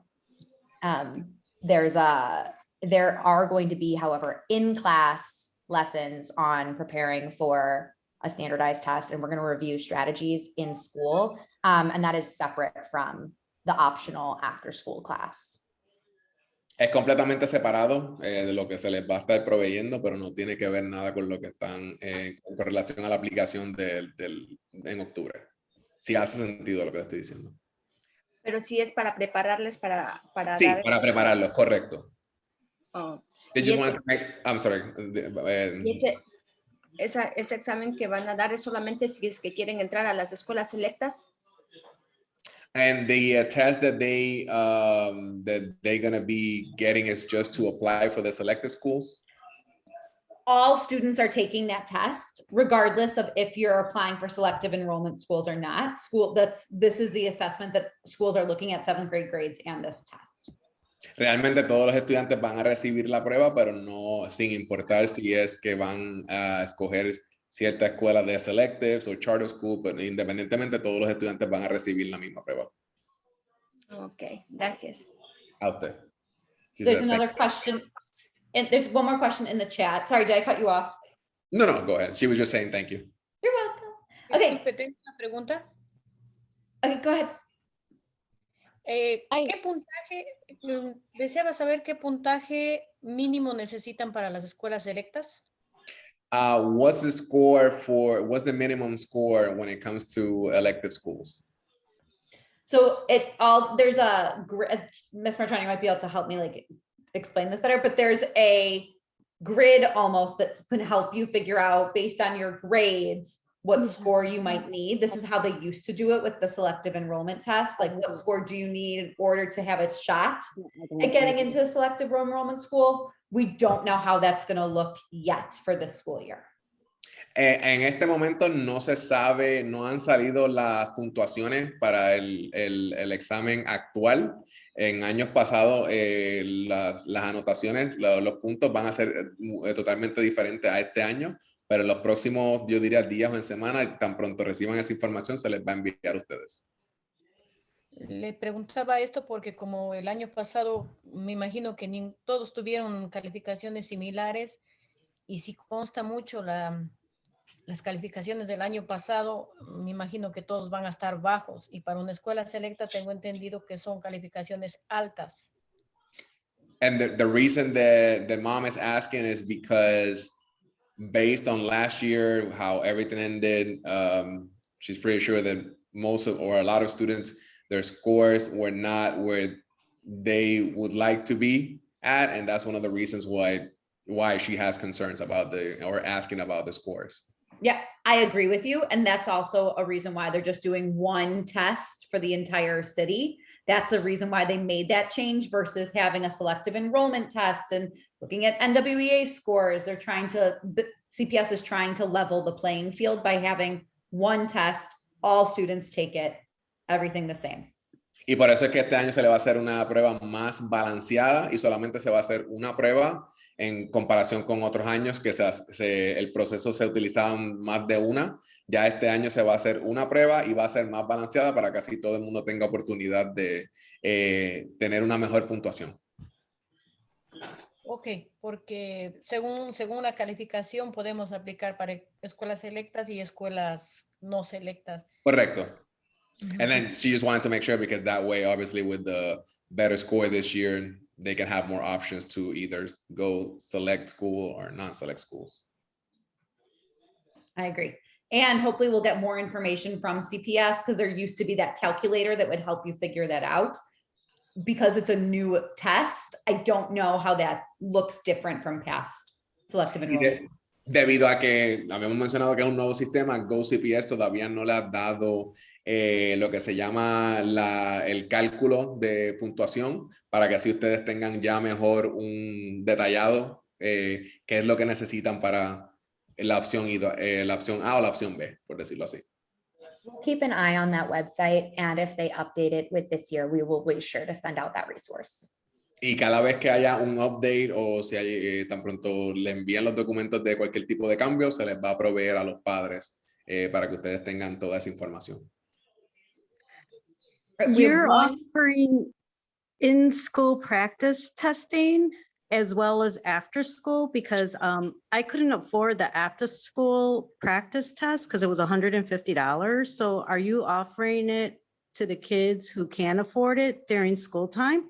there are going to be, however, in-class lessons on preparing for a standardized test, and we're going to review strategies in school. And that is separate from the optional after-school class. Es completamente separado de lo que se les va a estar proveyendo, pero no tiene que ver nada con lo que están con relación a la aplicación en octubre. Si hace sentido lo que estoy diciendo. Pero sí es para prepararles para Sí, dar. para prepararlos, correcto. Oh, Did y you want to make, I'm sorry. y ese examen que van a dar es solamente si es que quieren entrar a las escuelas selectas. And the test that they're going to be getting is just to apply for the selective schools. All students are taking that test, regardless of if you're applying for selective enrollment schools or not. This is the assessment that schools are looking at 7th grade grades and this test. Realmente todos los estudiantes van a recibir la prueba, pero no sin importar si es que van a escoger cierta escuela de selectives o charter school, pero independientemente todos los estudiantes van a recibir la misma prueba. Ok, gracias. A usted. She There's said, another question, and there's one more question in the chat. Sorry, did I cut you off? No, go ahead. She was just saying thank you. You're welcome. Okay. Disculpe, tengo una pregunta. Okay, go ahead. ¿Qué puntaje, deseaba saber qué puntaje mínimo necesitan para las escuelas selectas? What's the minimum score when it comes to elective schools? So there's a Miss Martrani might be able to help me like explain this better, but there's a grid almost that can help you figure out based on your grades what score you might need. This is how they used to do it with the selective enrollment test. Like what score do you need in order to have a shot at getting into a selective enrollment school? We don't know how that's going to look yet for this school year. En este momento no se sabe, no han salido las puntuaciones para el examen actual. En años pasados las anotaciones, los puntos van a ser totalmente diferentes a este año, pero en los próximos, yo diría, días o en semanas, tan pronto reciban esa información, se les va a enviar a ustedes. Le preguntaba esto porque como el año pasado, me imagino que todos tuvieron calificaciones similares y si consta mucho las calificaciones del año pasado, me imagino que todos van a estar bajos y para una escuela selecta tengo entendido que son calificaciones altas. And the reason that the mom is asking is because based on last year, how everything ended, she's pretty sure that a lot of students, their scores were not where they would like to be at. And that's one of the reasons why she has concerns about or asking about the scores. Yeah, I agree with you. And that's also a reason why they're just doing one test for the entire city. That's the reason why they made that change versus having a selective enrollment test and looking at NWEA scores. CPS is trying to level the playing field by having one test, all students take it, everything the same. Y por eso es que este año se le va a hacer una prueba más balanceada y solamente se va a hacer una prueba en comparación con otros años que el proceso se utilizaba más de una. Ya este año se va a hacer una prueba y va a ser más balanceada para que así todo el mundo tenga oportunidad de tener una mejor puntuación. Ok, porque según la calificación podemos aplicar para escuelas selectas y escuelas no selectas. Correcto. And then she just wanted to make sure because that way, obviously, with the better score this year, they can have more options to either go select school or non-select schools. I agree. And hopefully we'll get more information from CPS because there used to be that calculator that would help you figure that out. Because it's a new test, I don't know how that looks different from past selective enrollment. Debido a que habíamos mencionado que es un nuevo sistema, GoCPS todavía no le ha dado lo que se llama el cálculo de puntuación para que así ustedes tengan ya mejor un detallado qué es lo que necesitan para la opción A o la opción B, por decirlo así. We'll keep an eye on that website, and if they update it with this year, we will be sure to send out that resource. Y cada vez que haya un update o si hay, tan pronto le envían los documentos de cualquier tipo de cambio, se les va a proveer a los padres para que ustedes tengan toda esa información. Right, we have You're one- offering in-school practice testing as well as after school, because I couldn't afford the after-school practice test because it was $150. So are you offering it to the kids who can afford it during school time?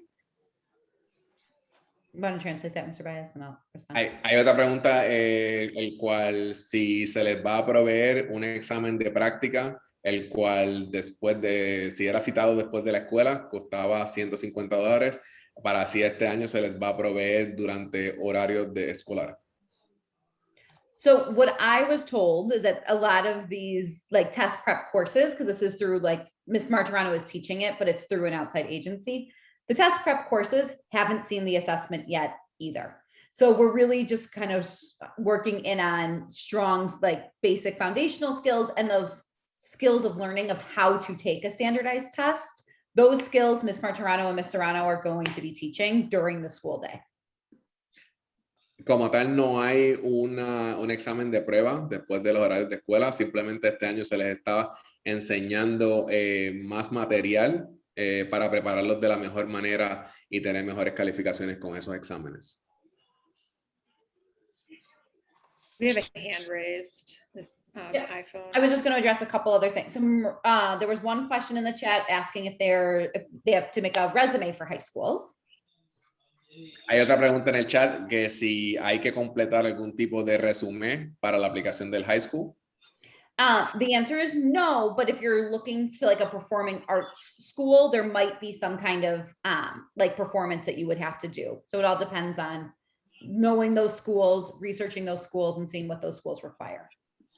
Want to translate that, Mr. Baez, and I'll respond. Hay otra pregunta, el cual si se les va a proveer un examen de práctica, el cual después de, si era citado después de la escuela, costaba $150, para así este año se les va a proveer durante horarios de escolar. So what I was told is that a lot of these like test prep courses, because this is through like Ms. Martirano is teaching it, but it's through an outside agency. The test prep courses haven't seen the assessment yet either. So we're really just kind of working in on strong, like basic foundational skills and those skills of learning of how to take a standardized test. Those skills Ms. Martirano and Ms. Serrano are going to be teaching during the school day. Como tal, no hay un examen de prueba después de los horarios de escuela. Simplemente este año se les está enseñando más material para prepararlos de la mejor manera y tener mejores calificaciones con esos exámenes. We have a hand raised, this Yeah, iPhone. I was just going to address a couple other things. So, there was one question in the chat asking if they have to make a resume for high schools. Hay otra pregunta en el chat que si hay que completar algún tipo de resumen para la aplicación del high school. The answer is no, but if you're looking to like a performing arts school, there might be some kind of like performance that you would have to do. So it all depends on knowing those schools, researching those schools, and seeing what those schools require.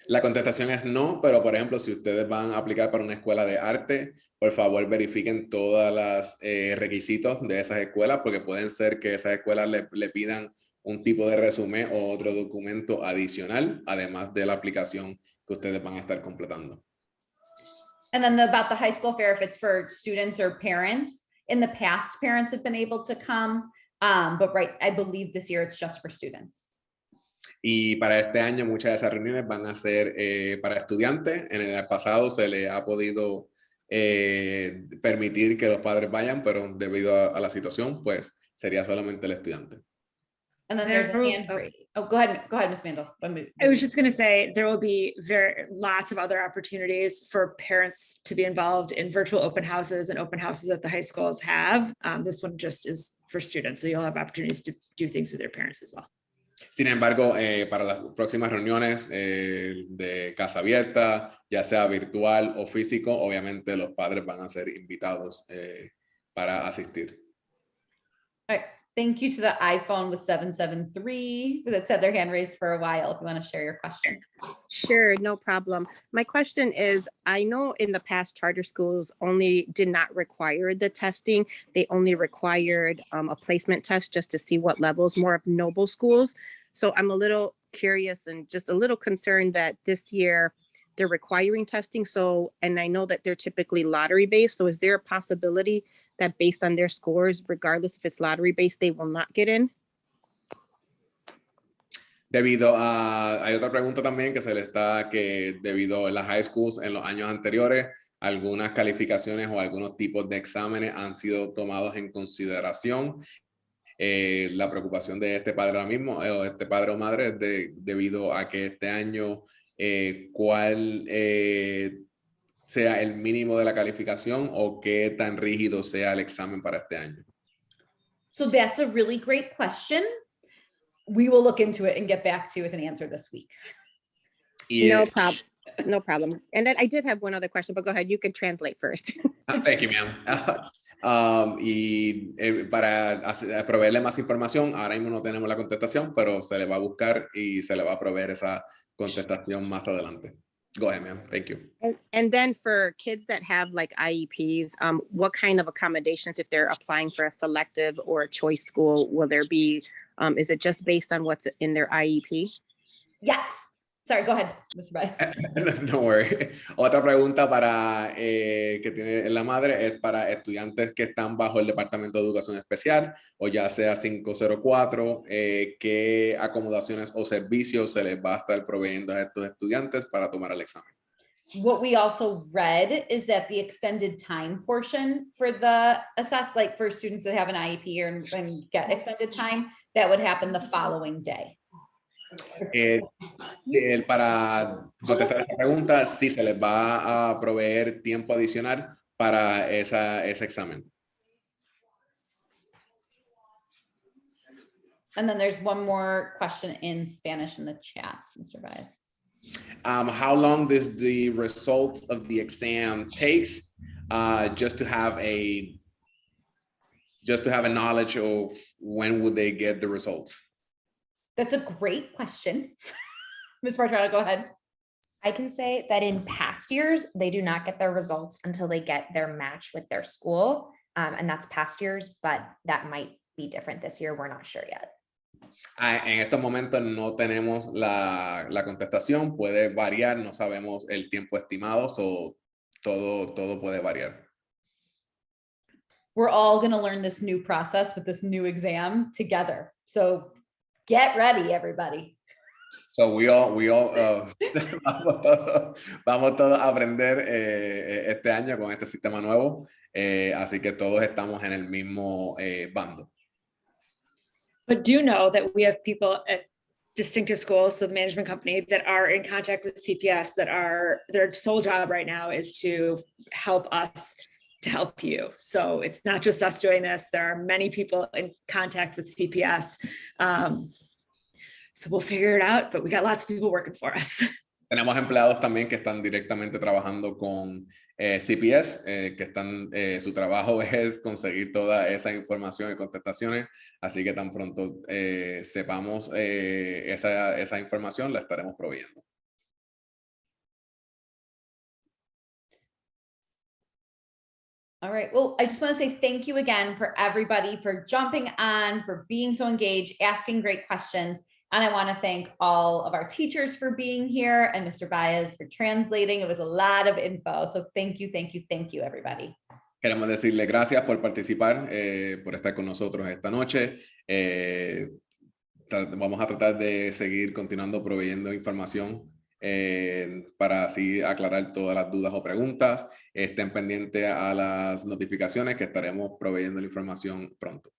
La contestación es no, pero por ejemplo, si ustedes van a aplicar para una escuela de arte, por favor verifiquen todas las requisitos de esas escuelas, porque pueden ser que esas escuelas le pidan un tipo de resumen o otro documento adicional, además de la aplicación que ustedes van a estar completando. And then about the high school fair, if it's for students or parents, in the past, parents have been able to come, but right, I believe this year it's just for students. Y para este año muchas de esas reuniones van a ser para estudiantes. En el pasado se le ha podido permitir que los padres vayan, pero debido a la situación, pues sería solamente el estudiante. And then there's a hand raised. Oh, go ahead, Ms. Mandel. I was just going to say there will be lots of other opportunities for parents to be involved in virtual open houses and open houses that the high schools have. This one just is for students, so you'll have opportunities to do things with their parents as well. Sin embargo, para las próximas reuniones de casa abierta, ya sea virtual o físico, obviamente los padres van a ser invitados para asistir. All right. Thank you to the iPhone with 773 that said their hand raised for a while. If you want to share your question. Sure, no problem. My question is, I know in the past charter schools only did not require the testing. They only required a placement test just to see what levels, more of noble schools. So I'm a little curious and just a little concerned that this year they're requiring testing. So, and I know that they're typically lottery based. So is there a possibility that based on their scores, regardless if it's lottery based, they will not get in? Debido a, hay otra pregunta también que se le está, que debido a las high schools en los años anteriores, algunas calificaciones o algunos tipos de exámenes han sido tomados en consideración. La preocupación de este padre ahora mismo, o este padre o madre, es debido a que este año cuál sea el mínimo de la calificación o qué tan rígido sea el examen para este año. So that's a really great question. We will look into it and get back to you with an answer this week. No problem. No problem. And then I did have one other question, but go ahead. You can translate first. Thank you, ma'am. Para proveerle más información, ahora mismo no tenemos la contestación, pero se le va a buscar y se le va a proveer esa contestación más adelante. Go ahead, ma'am. Thank you. And then for kids that have like IEPs, what kind of accommodations, if they're applying for a selective or a choice school, will there be, is it just based on what's in their IEP? Yes. Sorry, go ahead, Mr. Baez. No worry. Otra pregunta para que tiene la madre es para estudiantes que están bajo el Departamento de Educación Especial o ya sea 504, ¿qué acomodaciones o servicios se les va a estar proveyendo a estos estudiantes para tomar el examen? What we also read is that the extended time portion for the like for students that have an IEP and get extended time, that would happen the following day. Para contestar esta pregunta, sí se les va a proveer tiempo adicional para ese examen. And then there's one more question in Spanish in the chat, Mr. Baez. How long does the result of the exam takes just to have a knowledge of when would they get the results? That's a great question. Ms. Bartrado, go ahead. I can say that in past years, they do not get their results until they get their match with their school. And that's past years, but that might be different this year. We're not sure yet. En estos momentos no tenemos la contestación, puede variar, no sabemos el tiempo estimado, so todo puede variar. We're all going to learn this new process with this new exam together. So get ready, everybody. So we all vamos todos a aprender este año con este sistema nuevo, así que todos estamos en el mismo bando. But do know that we have people at distinctive schools, so the management company, that are in contact with CPS, that are their sole job right now is to help us to help you. So it's not just us doing this. There are many people in contact with CPS. So we'll figure it out, but we got lots of people working for us. Tenemos empleados también que están directamente trabajando con CPS, que están, su trabajo es conseguir toda esa información y contestaciones, así que tan pronto sepamos esa información, la estaremos proveyendo. All right, well, I just want to say thank you again for everybody for jumping on, for being so engaged, asking great questions. And I want to thank all of our teachers for being here and Mr. Baez for translating. It was a lot of info. So thank you, everybody. Queremos decirle gracias por participar, por estar con nosotros esta noche. Vamos a tratar de seguir continuando proveyendo información para así aclarar todas las dudas o preguntas. Estén pendientes a las notificaciones que estaremos proveyendo la información pronto.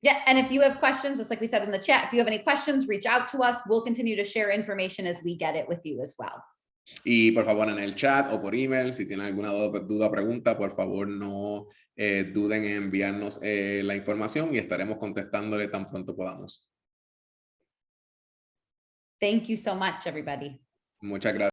Yeah, and if you have questions, just like we said in the chat, if you have any questions, reach out to us. We'll continue to share information as we get it with you as well. Y por favor en el chat o por email, si tienen alguna duda o pregunta, por favor no duden en enviarnos la información y estaremos contestándole tan pronto podamos. Thank you so much, everybody. Muchas gracias.